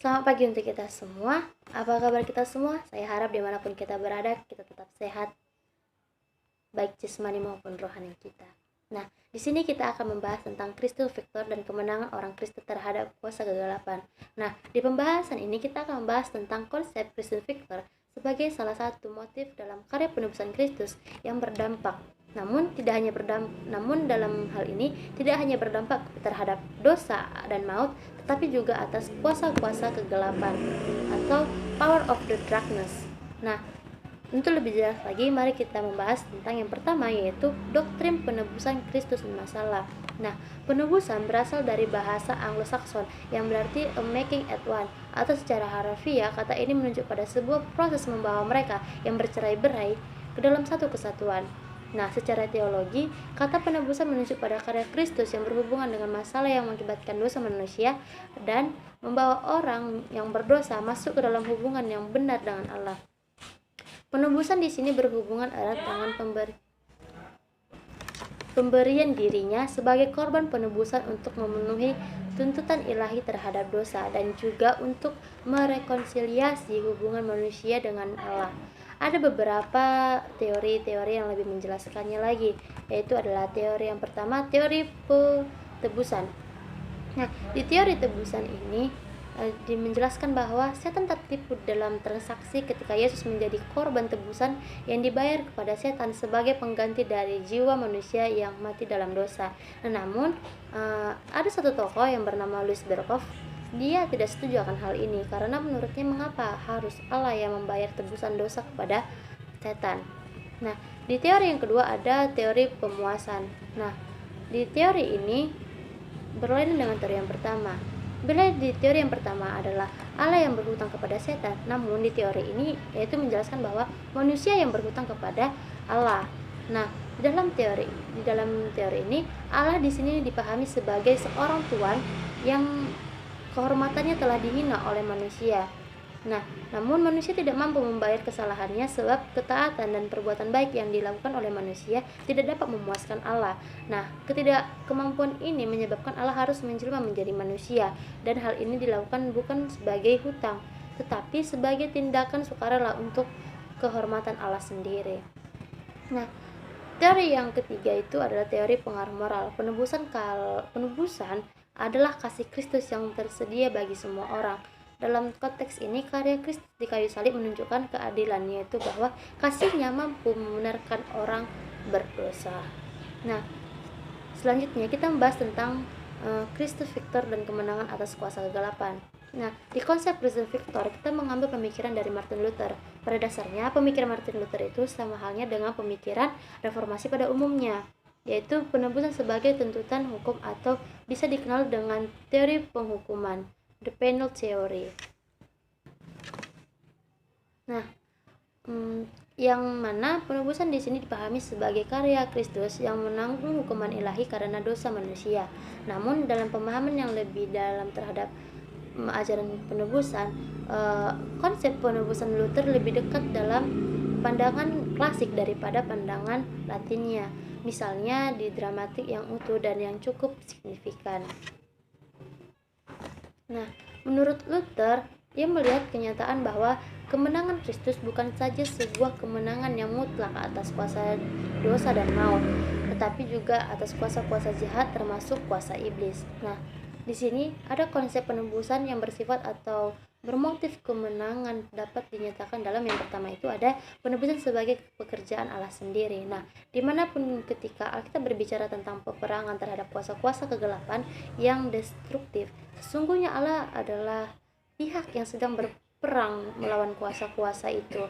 Selamat pagi untuk kita semua. Apa kabar kita semua? Saya harap dimanapun kita berada, kita tetap sehat, baik jasmani maupun rohani kita. Nah, di sini kita akan membahas tentang Kristus Victor dan kemenangan orang Kristen terhadap kuasa kegelapan. Nah, di pembahasan ini kita akan membahas tentang konsep Kristus Victor sebagai salah satu motif dalam karya penebusan Kristus yang berdampak. Namun dalam hal ini tidak hanya berdampak terhadap dosa dan maut, tetapi juga atas kuasa-kuasa kegelapan atau power of the darkness. Nah, untuk lebih jelas lagi, mari kita membahas tentang yang pertama, yaitu doktrin penebusan Kristus bermasalah. Nah, penebusan berasal dari bahasa Anglo-Saxon yang berarti a making at one, atau secara harfiah kata ini menunjuk pada sebuah proses membawa mereka yang bercerai-berai ke dalam satu kesatuan. Nah, secara teologi, kata penebusan menunjuk pada karya Kristus yang berhubungan dengan masalah yang mengakibatkan dosa manusia dan membawa orang yang berdosa masuk ke dalam hubungan yang benar dengan Allah. Penebusan di sini berhubungan erat dengan pemberian dirinya sebagai korban penebusan untuk memenuhi tuntutan ilahi terhadap dosa dan juga untuk merekonsiliasi hubungan manusia dengan Allah. Ada beberapa teori-teori yang lebih menjelaskannya lagi, yaitu adalah teori yang pertama, teori tebusan. Nah, di teori tebusan ini menjelaskan bahwa setan tertipu dalam transaksi ketika Yesus menjadi korban tebusan yang dibayar kepada setan sebagai pengganti dari jiwa manusia yang mati dalam dosa. Namun ada satu tokoh yang bernama Louis Berkhof. Dia tidak setuju akan hal ini karena menurutnya mengapa harus Allah yang membayar tebusan dosa kepada setan. Nah, di teori yang kedua ada teori pemuasan. Nah, di teori ini berlainan dengan teori yang pertama. Bila di teori yang pertama adalah Allah yang berhutang kepada setan, namun di teori ini yaitu menjelaskan bahwa manusia yang berhutang kepada Allah. Nah, di dalam teori ini Allah di sini dipahami sebagai seorang tuan yang kehormatannya telah dihina oleh manusia. Nah, namun manusia tidak mampu membayar kesalahannya sebab ketaatan dan perbuatan baik yang dilakukan oleh manusia tidak dapat memuaskan Allah. Nah, ketidakkemampuan ini menyebabkan Allah harus menjelma menjadi manusia, dan hal ini dilakukan bukan sebagai hutang, tetapi sebagai tindakan sukarela untuk kehormatan Allah sendiri. Nah, teori yang ketiga itu adalah teori pengaruh moral. Penebusan adalah kasih Kristus yang tersedia bagi semua orang. Dalam konteks ini, karya Kristus di kayu salib menunjukkan keadilan, yaitu bahwa kasihnya mampu membenarkan orang berdosa. Nah, selanjutnya kita membahas tentang Kristus Victor dan kemenangan atas kuasa kegelapan. Nah, di konsep Kristus Victor kita mengambil pemikiran dari Martin Luther. Pada dasarnya, pemikiran Martin Luther itu sama halnya dengan pemikiran reformasi pada umumnya, yaitu penebusan sebagai tuntutan hukum atau bisa dikenal dengan teori penghukuman, the penal theory. Nah, yang mana penebusan di sini dipahami sebagai karya Kristus yang menanggung hukuman ilahi karena dosa manusia. Namun dalam pemahaman yang lebih dalam terhadap ajaran penebusan, konsep penebusan Luther lebih dekat dalam pandangan klasik daripada pandangan Latinnya. Misalnya di dramatik yang utuh dan yang cukup signifikan. Nah, menurut Luther, ia melihat kenyataan bahwa kemenangan Kristus bukan saja sebuah kemenangan yang mutlak atas kuasa dosa dan maut, tetapi juga atas kuasa-kuasa jahat termasuk kuasa iblis. Nah, di sini ada konsep penebusan yang bersifat atau bermotif kemenangan dapat dinyatakan dalam yang pertama itu ada penebusan sebagai pekerjaan Allah sendiri. Nah, dimanapun ketika kita berbicara tentang peperangan terhadap kuasa-kuasa kegelapan yang destruktif, sesungguhnya Allah adalah pihak yang sedang berperang melawan kuasa-kuasa itu.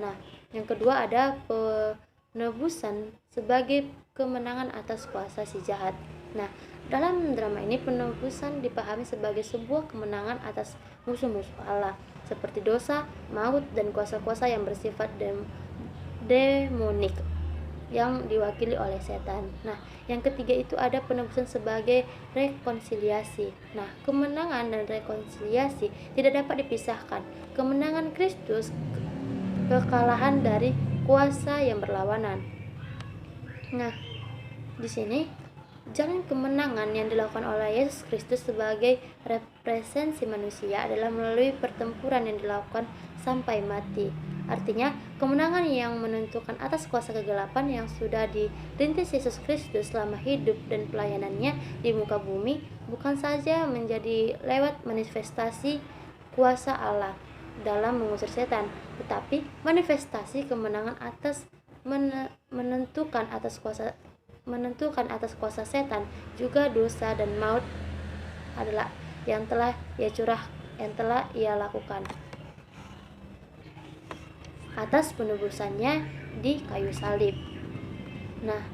Nah, yang kedua ada penebusan sebagai kemenangan atas kuasa si jahat. Nah, dalam drama ini penebusan dipahami sebagai sebuah kemenangan atas musuh-musuh Allah seperti dosa, maut, dan kuasa-kuasa yang bersifat demonik yang diwakili oleh setan. Nah, yang ketiga itu ada penebusan sebagai rekonsiliasi. Nah, kemenangan dan rekonsiliasi tidak dapat dipisahkan. Kemenangan Kristus, kekalahan dari kuasa yang berlawanan. Nah, di sini Jalan kemenangan yang dilakukan oleh Yesus Kristus sebagai representasi manusia adalah melalui pertempuran yang dilakukan sampai mati. Artinya, kemenangan yang menentukan atas kuasa kegelapan yang sudah dirintis Yesus Kristus selama hidup dan pelayanannya di muka bumi bukan saja menjadi lewat manifestasi kuasa Allah dalam mengusir setan, tetapi manifestasi kemenangan atas menentukan atas kuasa setan, juga dosa dan maut adalah yang telah ia lakukan atas penebusannya di kayu salib. Nah,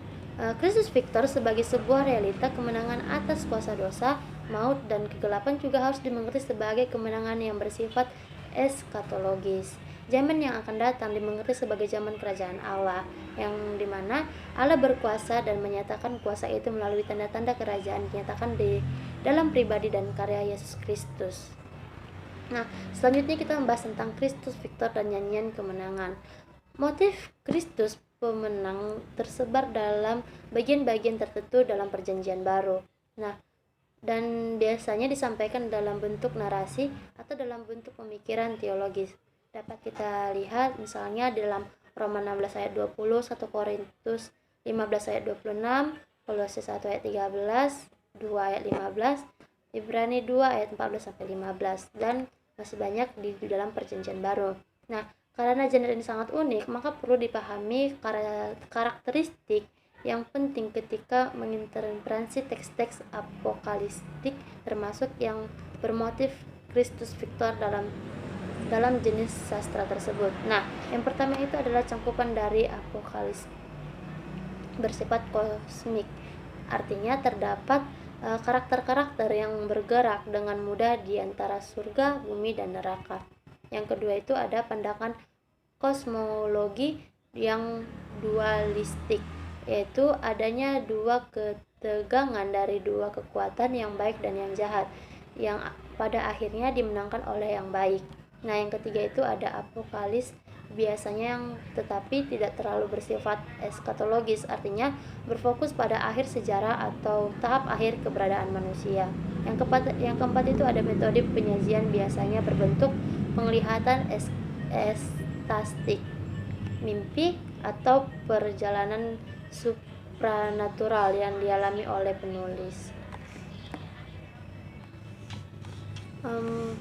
Kristus Victor sebagai sebuah realita kemenangan atas kuasa dosa, maut, dan kegelapan juga harus dimengerti sebagai kemenangan yang bersifat eskatologis. Zaman yang akan datang dimengerti sebagai zaman kerajaan Allah, yang dimana Allah berkuasa dan menyatakan kuasa itu melalui tanda-tanda kerajaan dinyatakan di dalam pribadi dan karya Yesus Kristus. Nah, selanjutnya kita membahas tentang Kristus Victor dan nyanyian kemenangan. Motif Kristus pemenang tersebar dalam bagian-bagian tertentu dalam Perjanjian Baru. Nah, dan biasanya disampaikan dalam bentuk narasi atau dalam bentuk pemikiran teologis. Dapat kita lihat misalnya dalam Roma 16 ayat 20, 1 Korintus 15 ayat 26, Kolose 1 ayat 13, 2 ayat 15, Ibrani 2 ayat 14 sampai 15, dan masih banyak di dalam Perjanjian Baru. Nah, karena genre ini sangat unik, maka perlu dipahami karakteristik yang penting ketika menginterpretasi teks-teks apokaliptik, termasuk yang bermotif Kristus Victor dalam jenis sastra tersebut. Nah, yang pertama itu adalah cangkupan dari apokalips bersifat kosmik. Artinya terdapat karakter-karakter yang bergerak dengan mudah di antara surga, bumi, dan neraka. Yang kedua itu ada pandangan kosmologi yang dualistik, yaitu adanya dua ketegangan dari dua kekuatan yang baik dan yang jahat, yang pada akhirnya dimenangkan oleh yang baik. Nah, yang ketiga itu ada apokalips biasanya yang tetapi tidak terlalu bersifat eskatologis, artinya berfokus pada akhir sejarah atau tahap akhir keberadaan manusia. Yang keempat itu ada metode penyajian biasanya berbentuk penglihatan ektastik, mimpi, atau perjalanan supranatural yang dialami oleh penulis.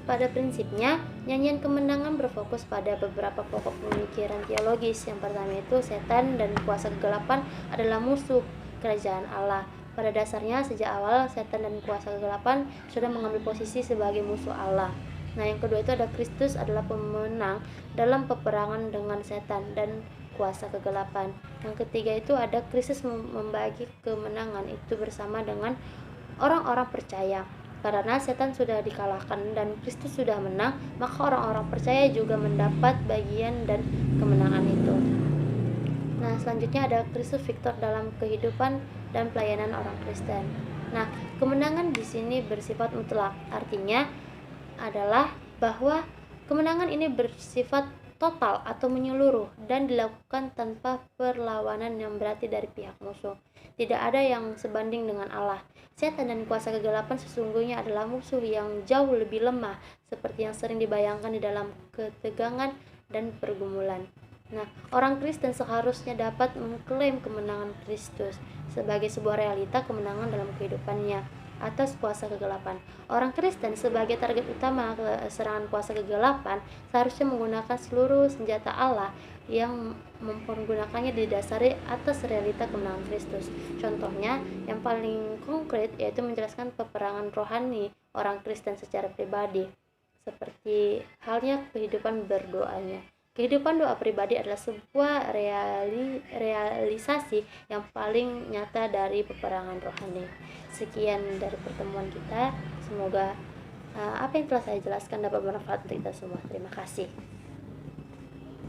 Pada prinsipnya, nyanyian kemenangan berfokus pada beberapa pokok pemikiran teologis. Yang pertama itu setan dan kuasa kegelapan adalah musuh kerajaan Allah. Pada dasarnya, sejak awal setan dan kuasa kegelapan sudah mengambil posisi sebagai musuh Allah. Nah, yang kedua itu ada Kristus adalah pemenang dalam peperangan dengan setan dan kuasa kegelapan. Yang ketiga itu ada Kristus membagi kemenangan itu bersama dengan orang-orang percaya. Karena setan sudah dikalahkan dan Kristus sudah menang, maka orang-orang percaya juga mendapat bagian dan kemenangan itu. Nah, selanjutnya ada Kristus Victor dalam kehidupan dan pelayanan orang Kristen. Nah, kemenangan di sini bersifat mutlak, artinya adalah bahwa kemenangan ini bersifat total atau menyeluruh dan dilakukan tanpa perlawanan yang berarti dari pihak musuh. Tidak ada yang sebanding dengan Allah. Setan dan kuasa kegelapan sesungguhnya adalah musuh yang jauh lebih lemah, seperti yang sering dibayangkan di dalam ketegangan dan pergumulan. Nah, orang Kristen seharusnya dapat mengklaim kemenangan Kristus sebagai sebuah realita kemenangan dalam kehidupannya atas kuasa kegelapan. Orang Kristen sebagai target utama serangan kuasa kegelapan seharusnya menggunakan seluruh senjata Allah yang mempergunakannya didasari atas realita kemenangan Kristus. Contohnya yang paling konkret yaitu menjelaskan peperangan rohani orang Kristen secara pribadi, seperti halnya kehidupan berdoanya. Kehidupan doa pribadi adalah sebuah realisasi yang paling nyata dari peperangan rohani. Sekian dari pertemuan kita. Semoga apa yang telah saya jelaskan dapat bermanfaat untuk kita semua. Terima kasih.